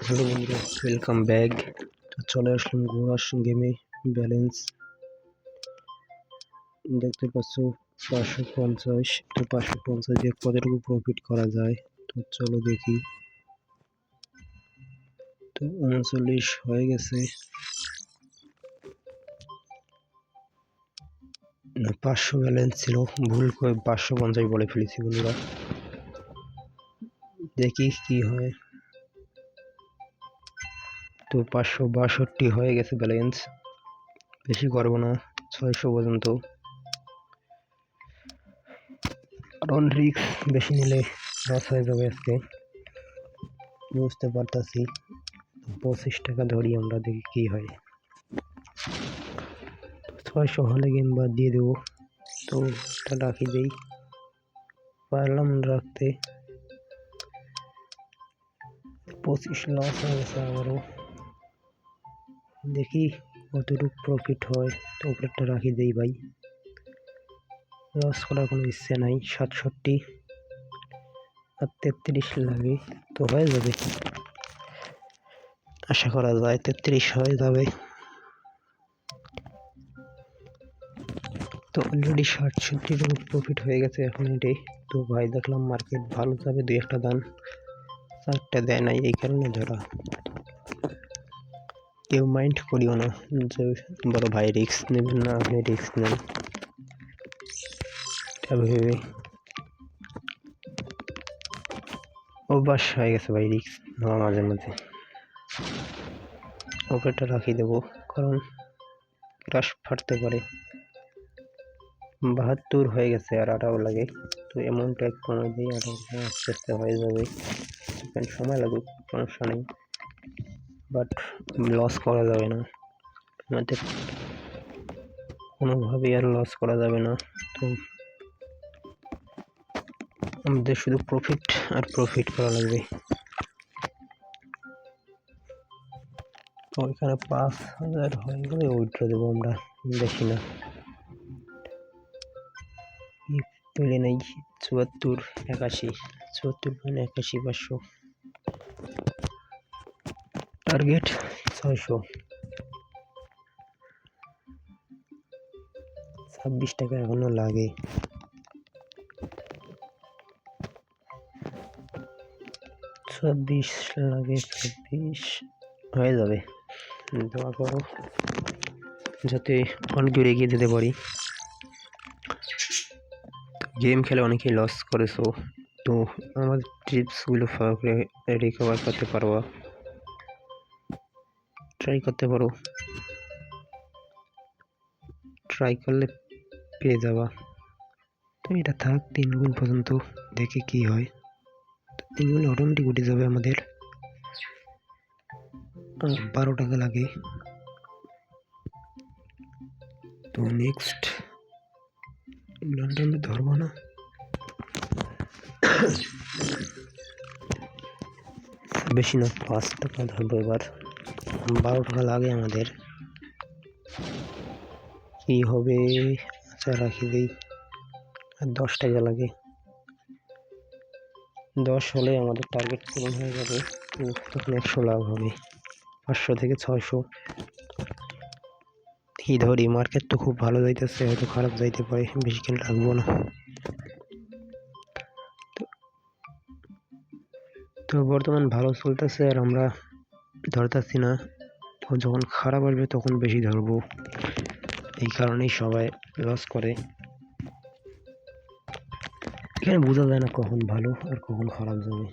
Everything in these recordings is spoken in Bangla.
হ্যালো বন্ধুরা, ওয়েলকাম ব্যাক। তো চলে আসলাম ঘোড়ার গেমে। ব্যালেন্স দেখতে পাচ্ছ 550। তো 550 দিয়ে কতটুকু প্রফিট করা যায়, তো চলো দেখি। তো 39 হয়ে গেছে, না 500 ব্যালেন্স ছিল, ভুল করে 550 বলে ফেলেছি বন্ধুরা। দেখি কি হয়। তো 562 হয়ে গেছে ব্যালেন্স, বেশি করবো না, 600 পর্যন্ত। কারণ রিস্ক বেশি নিলে লস হয়ে যাবে আজকে, বুঝতে পারতাছি। 25 টাকা ধরি আমরা, দেখি কি হয়। 600 হলে গেম বাদ দিয়ে দেবো। তো এটা রাখি দেই, পারলাম রাখতে। 25 লস হয়ে গেছে আবারও, দেখি কতটুকু প্রফিট হয়। তো উপরেরটা রাখি দেই ভাই, লস করার কোনো ইচ্ছে নাই। 67 আর 33 লাগে, তো হয়ে যাবে, আশা করা যায় 33 হয়ে যাবে। তো অলরেডি 67 টাকা প্রফিট হয়ে গেছে এখন এটাই। তো ভাই দেখলাম মার্কেট ভালো যাবে, 2-1টা দান 4টা দেয় নাই, এই কারণে ধরা। কেউ মাইন্ড করিও না যে বড় ভাই রিস্ক নেবেন না, আপনি রিস্ক নেন ভেবে। অভ্যাস হয়ে গেছে ভাই রিস্ক নেওয়া মাঝে মাঝে। ওপরটা রাখি দেবো, কারণ ক্রাশ ফাটতে পারে। 72 হয়ে গেছে, আর 18 লাগে। তো অ্যামাউন্টটা এক কমে দিই, আর আস্তে আস্তে হয়ে যাবে, সময় লাগুক, সমস্যা নেই। বাট লস করা যাবে না, আমাদের কোনোভাবেই আর লস করা যাবে না। তো আমাদের শুধু প্রফিট আর প্রফিট করা লাগবে। তো ওইখানে 5000 হয়ে গেলে উইথড্র দেবো আমরা, বেশি না। তুলে নেই 74, 81, 74.81, 500 টার্গেট 600। 26 টাকা এখনো লাগে, 26 লাগে, 26 হয়ে যাবে। দোয়া করো যাতে অনেক দূরে এগিয়ে যেতে পারি। গেম খেলে অনেকেই লস করেছো, তো আমার টিপসগুলো ফলো করে রিকভার করতে পারবা, ট্রাই করতে পারো। ট্রাই করলে পেয়ে যাবা। তো এটা থাক 3 গুণ পর্যন্ত, দেখি কি হয়। 3 গুণ অটোমেটিক উঠে যাবে আমাদের। 12 টাকা লাগে। তো নেক্সট লন্ডনে ধরবো না, বেশি না, 5 টাকা ধরবো এবার। 12 টাকা লাগে আমাদের, কি হবে। আচ্ছা রাখি দিই, আর 10 টাকা লাগে। 10 হলে আমাদের টার্গেট পূরণ হয়ে যাবে, তখন 100 লাভ হবে। 500 থেকে 600 কি ধরি, মার্কেট তো খুব ভালো যাইতেছে, হয়তো খারাপ যাইতে পারে, বেশিক্ষণ রাখবো না। তো বর্তমান ভালো চলতেছে, আর আমরা ধরতেছি না। তো যখন খারাপ আসবে তখন বেশি ধরবো, এই কারণেই সবাই লস করে। এখানে বোঝা যায় না কখন ভালো আর কখন খারাপ যাবে।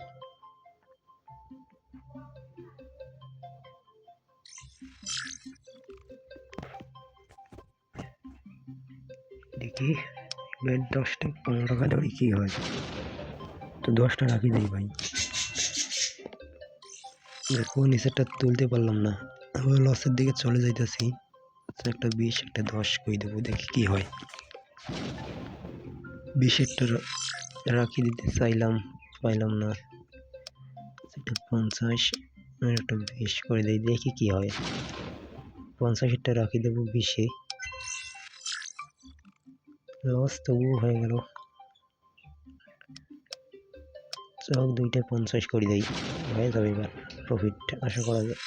দেখি 10 টাকা 15 টাকা ধরি কি হয়। তো 10টা রাখি দিই ভাই, দেখো নিচেরটা তুলতে পারলাম না, আবার লসের দিকে চলে যাইতেছি। একটা 20, একটা 10 কই দেবো, দেখি কি হয়। 20-এরটা রাখি দিতে চাইলাম, পাইলাম না। এটা 50 আর একটা 20 করে দিই, দেখি কি হয়। 50-এরটা রাখি দেবো 20-এ, লস তবুও হয়ে গেল। হোক 2টায় 50 করে দেই, হয়ে যাবে এবার প্রফিট আশা করা যায়।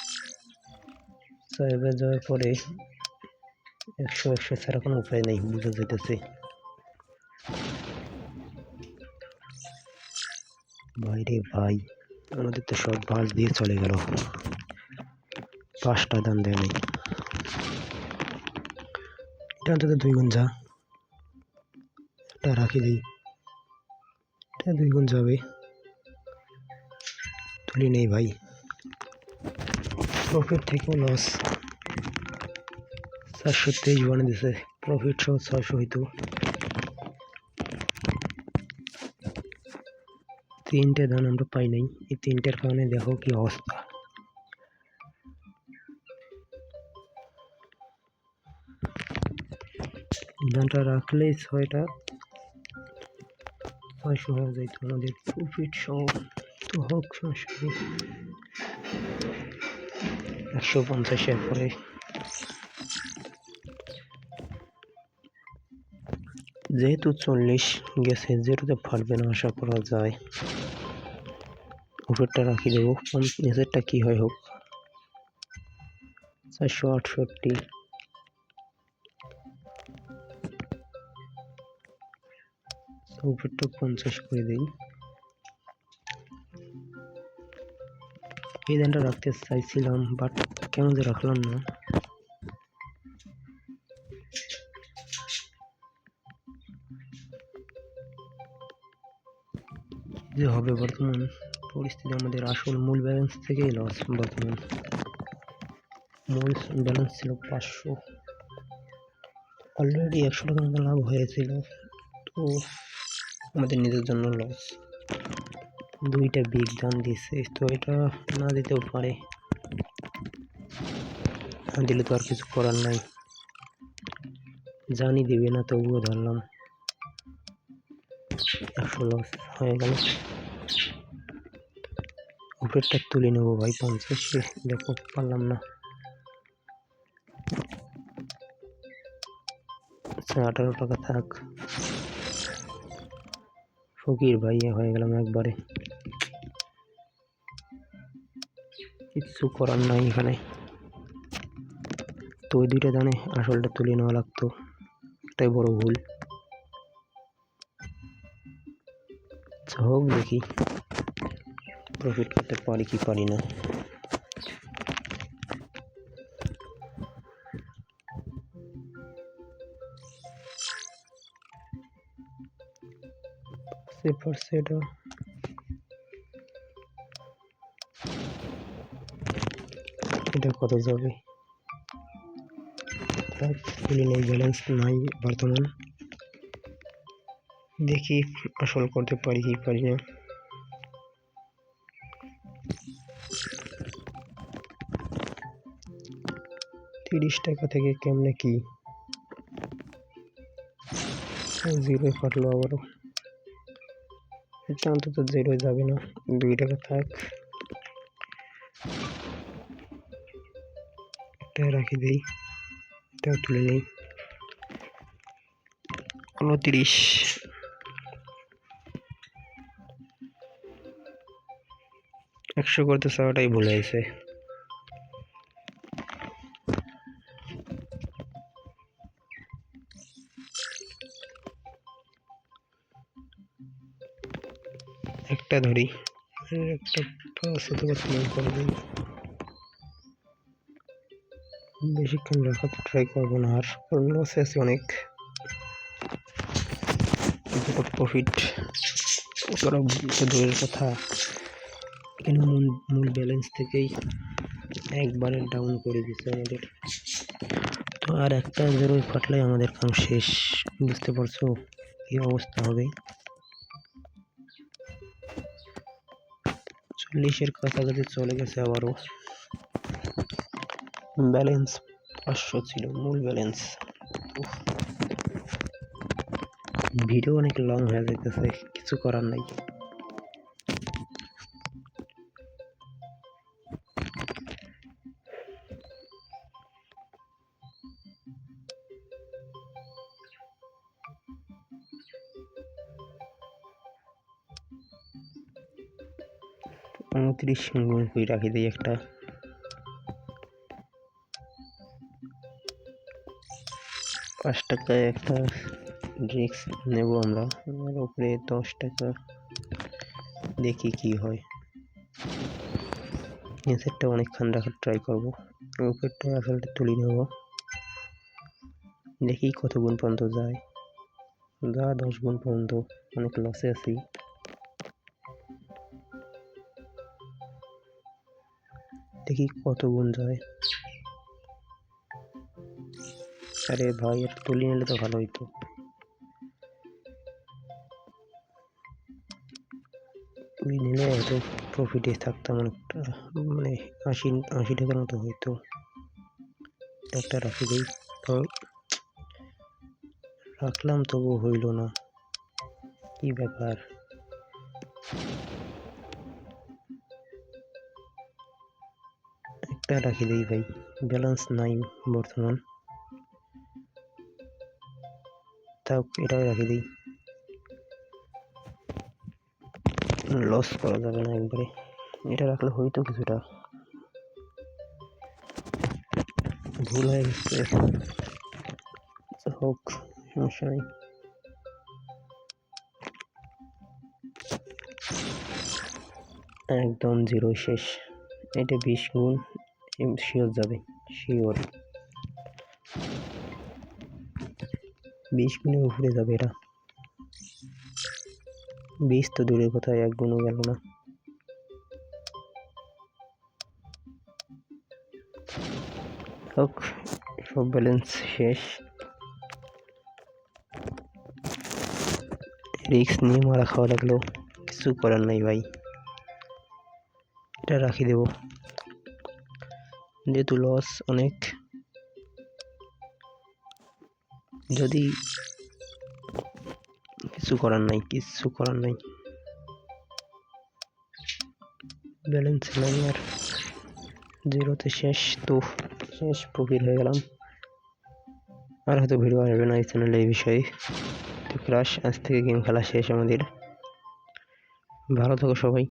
তো এবার যাওয়ার পরে 100 ছাড়া কোনো উপায় নেই, বুঝা যেতেছে। ভাই রে ভাই, আমাদের তো সব বাস দিয়ে চলে গেল, 5টা দাম দেয় নাই। এটা অন্তত 2 গুণ যা, এটা রাখি দিই, এটা 2 গুণ যাবে, তুলি নেই ভাই, প্রফিট থেকে লস। 423 বানিয়ে দিছে, প্রফিট সহ 600 হইতো। 3টে ধান আমরা পাই নাই, এই 3টের কারণে দেখো কি অবস্থা। ধানটা রাখলেই 600 হয়ে যাইত আমাদের প্রফিট সহ। তো হোক, সমস্যা নেই। 150-এর পরে যেহেতু 40 গেছে, যেহেতুতে ফাটবে না আশা করা যায়, উপরটা রাখি দেবো, নিচেরটা কি হয় হোক। 468, উপরটা 50 করে দিই। এই ধানটা রাখতে চাইছিলাম, বাট কেন যে রাখলাম না। যে হবে বর্তমান পরিস্থিতি, আমাদের আসল মূল ব্যালেন্স থেকেই লস। বর্তমান মূল ব্যালেন্স ছিল 500, অলরেডি 100 টাকা মতো লাভ হয়েছিল, তো আমাদের নিজের জন্য লস। 2টা বিগ দাম দিছে, তো এটা না দিতেও পারে, না দিলে তো আর কিছু করার নাই। জানি দিবে না, তবুও ধরলাম, 100 লস হয়ে গেল। উপরেরটা তুলে নেবো ভাই 50, দেখো পারলাম না। আচ্ছা, 18 টাকা থাক। ফকির ভাই হয়ে গেলাম একবারে, কিচ্ছু করার নাই এখানে। তো ওই 2টা দানে আসলটা তুলে নেওয়া লাগতো, একটাই বড় ভুল। হোক, দেখি প্রফিট করতে পারি কি পারি না। এটা কত যাবে, ব্যালেন্স নাই বর্তমান। দেখি আসল করতে পারি কি পারি না। 30 টাকা থেকে কেমনে কি 0 ফাটলো আবারও। এটা অন্তত 0 যাবে না, 2 টাকা থাক। এটা রাখি দেই, এটাও তুলে নেই। 29, 100 করতে চাওয়াটাই ভুলে গেছে। একটা ধরি, একটা করে দিই। বেশিক্ষণ রাখার ট্রাই করবো না আর, কারণ লসে আছে অনেক। প্রফিট করা দূরের কথা, এখানে মূল ব্যালেন্স থেকেই একবারে ডাউন করে দিচ্ছে আমাদের। তো আর একটা 0 ফাটলে আমাদের কাম শেষ, বুঝতে পারছো কি অবস্থা হবে। 40-এর কাছাকাছি চলে গেছে আবারও। ব্যালেন্স 500 ছিল মূল ব্যালেন্স। ভিডিও অনেক লং হয়ে যেতেছে, কিছু করার নাই। 29 গুণ করে রাখি দিই একটা। ৳5 একটা রিস্ক নেব আমরা, এর উপরে ৳10 দেখি কি হয়। নিচেরটা অনেকক্ষণ রাখার ট্রাই করবো, উপরেরটা আসলে তুলে নেব, দেখি কত গুণ পর্যন্ত যায়। 10 গুণ পর্যন্ত, অনেক লসে আছি। দেখি কত গুণ যায়। আরে ভাই, এটা তুলে নিলে তো ভালো হইতো। তুলে নিলে হয়তো প্রফিটে থাকতাম অনেকটা, মানে 80 টাকার মতো হইতো। একটা রাখি দিই, তো রাখলাম তবু হইল না, কি ব্যাপার। একটা রাখি দিই ভাই, ব্যালেন্স নাই বর্তমান, তাও এটাও রাখি দিই, লস করা যাবে না একবারে। এটা রাখলে হয়তো কিছুটা, ভুল হয়ে গেছে, হোক, সমস্যা নেই। একদম জিরো শেষ। এটা 20 গুণ শিওর যাবে, শিওর 20 গুণের উপরে যাবে এটা। 20 তো দূরের কথা, 1 গুণও গেল না। হোক, সব ব্যালেন্স শেষ। রিস্ক নিয়ে মারা খাওয়া লাগলো, কিছু করার নাই ভাই, এটা রাখি দেব, যেহেতু লস অনেক। যদি কিছু করার নাই, ব্যালেন্স নাই আর, জিরোতে শেষ। তো শেষ, প্রফিট হয়ে গেলাম। আর হয়তো ভিডিও আসবে না এই চ্যানেলে এই বিষয়ে। তো ক্রাশ, আজ থেকে গেম খেলা শেষ আমাদের। ভালো থাকো সবাই।